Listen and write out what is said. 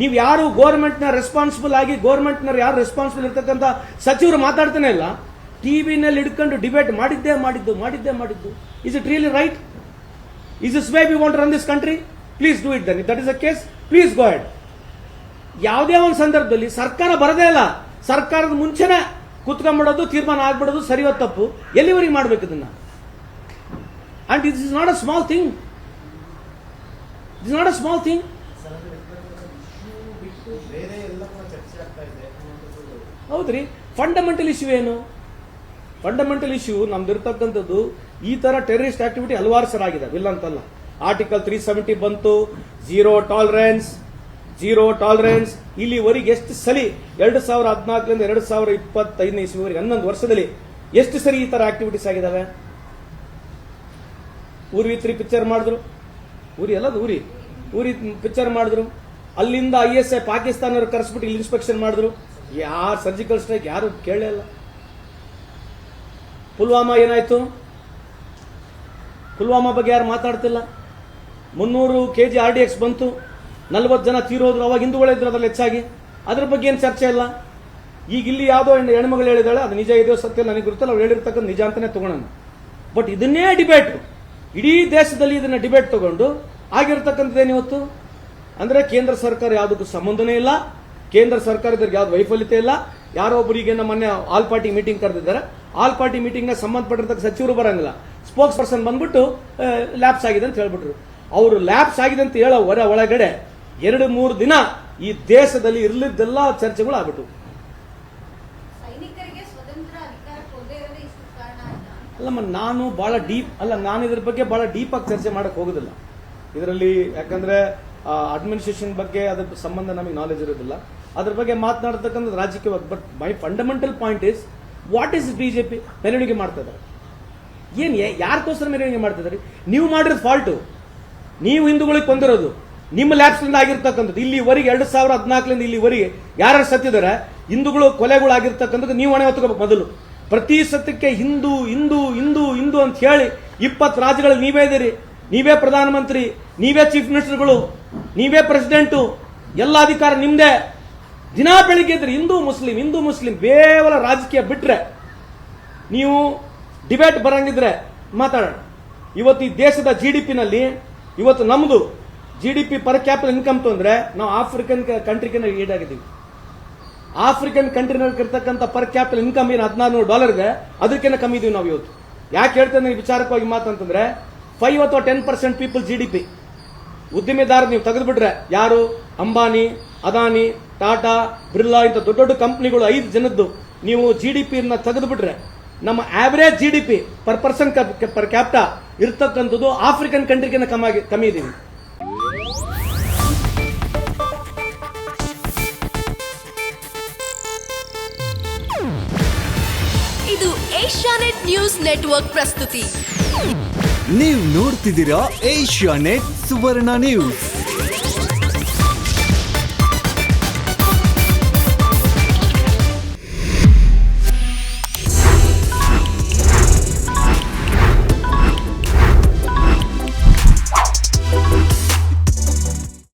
ನೀವು ಯಾರು ಗೋರ್ಮೆಂಟ್ನ ರೆಸ್ಪಾನ್ಸಿಬಲ್ ಆಗಿ ಗೋರ್ಮೆಂಟ್ನ ಯಾರು ರೆಸ್ಪಾನ್ಸಿಬಲ್ ಇರ್ತಕ್ಕಂಥ ಸಚಿವರು ಮಾತಾಡ್ತಾನೆ ಇಲ್ಲ. ಟಿವಿನಲ್ಲಿ ಹಿಡ್ಕೊಂಡು ಡಿಬೇಟ್ ಮಾಡಿದ್ದು. Is it really right? Is this way we want run this country? Please do it then. If that is the case, please go head. ಯಾವುದೇ ಒಂದು ಸಂದರ್ಭದಲ್ಲಿ ಸರ್ಕಾರ ಬರದೇ ಇಲ್ಲ, ಸರ್ಕಾರದ ಮುಂಚೆನೆ ಕುತ್ಕೊಂಡ್ಬಿಡೋದು, ತೀರ್ಮಾನ ಆಗ್ಬಿಡೋದು ಸರಿಯೋ ತಪ್ಪು, ಎಲ್ಲಿವರೆಗೆ ಮಾಡ್ಬೇಕು ಇದನ್ನ? And this is not a small thing. It's not a small thing. ಹೌದ್ರಿ, ಫಂಡಮೆಂಟಲ್ ಇಶ್ಯೂ ಏನು? ಫಂಡಮೆಂಟಲ್ ಇಶ್ಯೂ ನಮ್ದಿರ್ತಕ್ಕಂಥದ್ದು ಈ ತರ ಟೆರರಿಸ್ಟ್ ಆಕ್ಟಿವಿಟಿ ಹಲವಾರು ಸರ ಆಗಿದೆ, ಇಲ್ಲ ಅಂತಲ್ಲ. ಆರ್ಟಿಕಲ್ 370 ಬಂತು, ಝೀರೋ ಟಾಲರೆನ್ಸ್. ಇಲ್ಲಿವರೆಗೆ ಎಷ್ಟು ಸಲಿ 2014 2025 ಇಸ್ವಿವರೆಗೆ 11 ವರ್ಷದಲ್ಲಿ ಎಷ್ಟು ಸರಿ ಈ ತರ ಆಕ್ಟಿವಿಟೀಸ್ ಆಗಿದಾವೆ? ಊರಿ 3 ಪಿಕ್ಚರ್ ಮಾಡಿದ್ರು, ಊರಿ ಪಿಕ್ಚರ್ ಮಾಡಿದ್ರು. ಅಲ್ಲಿಂದ ISI ಪಾಕಿಸ್ತಾನವ್ರು ಕರೆಸ್ಬಿಟ್ಟು ಇಲ್ಲಿ ಇನ್ಸ್ಪೆಕ್ಷನ್ ಮಾಡಿದ್ರು. ಯಾರು ಸರ್ಜಿಕಲ್ ಸ್ಟ್ರೈಕ್ ಯಾರು ಕೇಳಲೇ ಇಲ್ಲ. ಪುಲ್ವಾಮಾ ಏನಾಯ್ತು? ಪುಲ್ವಾಮಾ ಬಗ್ಗೆ ಯಾರು ಮಾತಾಡ್ತಿಲ್ಲ. 300 kg RDX ಬಂತು, 40 ಜನ ತೀರೋದ್ರು. ಅವಾಗ ಹಿಂದೂಗಳಿದ್ರು ಅದ್ರಲ್ಲಿ ಹೆಚ್ಚಾಗಿ. ಅದ್ರ ಬಗ್ಗೆ ಏನು ಚರ್ಚೆ ಇಲ್ಲ. ಈಗ ಇಲ್ಲಿ ಯಾವುದೋ ಹೆಣ್ಮಗಳು ಹೇಳಿದಾಳೆ, ಅದು ನಿಜ ಇದೆಯೋ ಸತ್ಯ ನನಗೆ ಗೊತ್ತಿಲ್ಲ, ಅವ್ರು ಹೇಳಿರ್ತಕ್ಕಂಥ ನಿಜ ಅಂತಾನೆ ತಗೊಳ್ಳೋಣ. ಬಟ್ ಇದನ್ನೇ ಡಿಬೇಟ್, ಇಡೀ ದೇಶದಲ್ಲಿ ಇದನ್ನ ಡಿಬೇಟ್ ತಗೊಂಡು ಆಗಿರ್ತಕ್ಕಂಥದ್ದೇನು ಇವತ್ತು ಅಂದ್ರೆ ಕೇಂದ್ರ ಸರ್ಕಾರ ಯಾವುದಕ್ಕೂ ಸಂಬಂಧನೇ ಇಲ್ಲ. ಕೇಂದ್ರ ಸರ್ಕಾರದವ್ರಿಗೆ ಯಾವ್ದು ವೈಫಲ್ಯತೆ ಇಲ್ಲ. ಯಾರೋ ಒಬ್ಬರಿಗೆ ಮೊನ್ನೆ ಆಲ್ ಪಾರ್ಟಿ ಮೀಟಿಂಗ್ ಕರೆದಿದ್ದಾರೆ. ಆಲ್ ಪಾರ್ಟಿ ಮೀಟಿಂಗ್ ನ ಸಂಬಂಧಪಟ್ಟಿರ್ತಕ್ಕ ಸಚಿವರು ಬರಂಗಿಲ್ಲ, ಸ್ಪೋಕ್ಸ್ ಪರ್ಸನ್ ಬಂದ್ಬಿಟ್ಟು ಲ್ಯಾಪ್ಸ್ ಆಗಿದೆ ಅಂತ ಹೇಳ್ಬಿಟ್ರು. ಅವರು ಲ್ಯಾಪ್ಸ್ ಆಗಿದೆ ಅಂತ ಹೇಳೋ ಒಳಗಡೆ 2-3 ದಿನ ಈ ದೇಶದಲ್ಲಿ ಇರ್ಲಿದ್ದೆಲ್ಲ ಚರ್ಚೆಗಳು ಆಗ್ಬಿಟ್ಟು. ಅಲ್ಲಮ್ಮ, ನಾನು ಇದ್ರ ಬಗ್ಗೆ ಬಹಳ ಡೀಪ್ ಆಗಿ ಚರ್ಚೆ ಮಾಡಕ್ ಹೋಗೋದಿಲ್ಲ ಇದರಲ್ಲಿ. ಯಾಕಂದ್ರೆ ಅಡ್ಮಿನಿಸ್ಟ್ರೇಷನ್ ಬಗ್ಗೆ ಅದ್ರ ಸಂಬಂಧ ನಮಗೆ ನಾಲೆಜ್ ಇರೋದಿಲ್ಲ. ಅದ್ರ ಬಗ್ಗೆ ಮಾತನಾಡತಕ್ಕಂಥ ರಾಜಕೀಯವಾಗಿ. But my fundamental point is, what is BJP ಮೆರವಣಿಗೆ ಮಾಡ್ತಾ ಇದ್ದಾರೆ? ಏನ್ ಯಾರಿಗೋಸ್ಕರ ಮೆರವಣಿಗೆ ಮಾಡ್ತಾ ಇದ್ದಾರೆ? ನೀವು ಮಾಡಿರೋದು ಫಾಲ್ಟು. ನೀವು ಹಿಂದೂಗಳಿಗೆ ಕೊಂದಿರೋದು ನಿಮ್ಮ ಲ್ಯಾಬ್ಸ್ನಿಂದ ಆಗಿರ್ತಕ್ಕಂಥದ್ದು. ಇಲ್ಲಿವರೆಗೆ 2014 ಇಲ್ಲಿವರೆಗೆ ಯಾರು ಸತ್ತಿದ್ದಾರೆ, ಹಿಂದೂಗಳು ಕೊಲೆಗಳು ಆಗಿರ್ತಕ್ಕಂಥದ್ದು ನೀವು ಹೊಣೆ ಹೊತ್ಕೋಬೇಕು. ಮೊದಲು ಪ್ರತಿ ಸತ್ಯಕ್ಕೆ ಹಿಂದೂ ಹಿಂದೂ ಹಿಂದೂ ಹಿಂದೂ ಅಂತ ಹೇಳಿ 20 ರಾಜ್ಯಗಳು ನೀವೇ ಇದ್ದೀರಿ. ನೀವೇ ಪ್ರಧಾನಮಂತ್ರಿ, ನೀವೇ ಚೀಫ್ ಮಿನಿಸ್ಟರ್ಗಳು, ನೀವೇ ಪ್ರೆಸಿಡೆಂಟು, ಎಲ್ಲ ಅಧಿಕಾರ ನಿಮ್ದೇ. ದಿನ ಬೆಳಿಗ್ಗೆ ಇದ್ರೆ ಹಿಂದೂ ಮುಸ್ಲಿಂ ಕೇವಲ ರಾಜಕೀಯ ಬಿಟ್ರೆ, ನೀವು ಡಿಬೇಟ್ ಬರಂಗಿದ್ರೆ ಮಾತಾಡೋಣ. ಇವತ್ತು ಈ ದೇಶದ GDP-ನಲ್ಲಿ ಇವತ್ತು ನಮ್ದು GDP ಪರ್ ಕ್ಯಾಪಿಟಲ್ ಇನ್ಕಮ್ ಅಂದ್ರೆ ನಾವು ಆಫ್ರಿಕನ್ ಕಂಟ್ರಿಗೆ ಈಡಾಗಿದ್ದೀವಿ. ಆಫ್ರಿಕನ್ ಕಂಟ್ರಿನಲ್ಲಿ ಇರ್ತಕ್ಕಂಥ ಪರ್ ಕ್ಯಾಪಿಟಲ್ ಇನ್ಕಮ್ ಏನು $1600 ಇದೆ, ಅದಕ್ಕಿಂತ ಕಮ್ಮಿ ಇದೀವಿ ನಾವು ಇವತ್ತು. ಯಾಕೆ ಹೇಳ್ತೇನೆ ಈ ವಿಚಾರಕವಾಗಿ ಮಾತಂತಂದ್ರೆ, 5 ಅಥವಾ 10% ಪೀಪಲ್ GDP ಉದ್ದಿಮೆದಾರ ನೀವು ತೆಗೆದುಬಿಟ್ರೆ, ಯಾರು ಅಂಬಾನಿ, ಅದಾನಿ, ಟಾಟಾ, ಬಿರ್ಲಾ ಇಂಥ ದೊಡ್ಡ ದೊಡ್ಡ ಕಂಪನಿಗಳು 5 ಜನದ್ದು ನೀವು GDP ತೆಗೆದುಬಿಟ್ರೆ, ನಮ್ಮ average GDP per person per capita ಇರ್ತಕ್ಕಂಥದ್ದು ಆಫ್ರಿಕನ್ ಕಂಟ್ರಿಗಿಂತ ಕಮ್ಮಿ ಇದೀವಿ. ಇದು ಏಷ್ಯಾನೆಟ್ ನ್ಯೂಸ್ ನೆಟ್ವರ್ಕ್ ಪ್ರಸ್ತುತಿ. ನೀವು ನೋಡ್ತಿದ್ದೀರಾ ಏಷ್ಯಾನೆಟ್ ಸುವರ್ಣ ನ್ಯೂಸ್.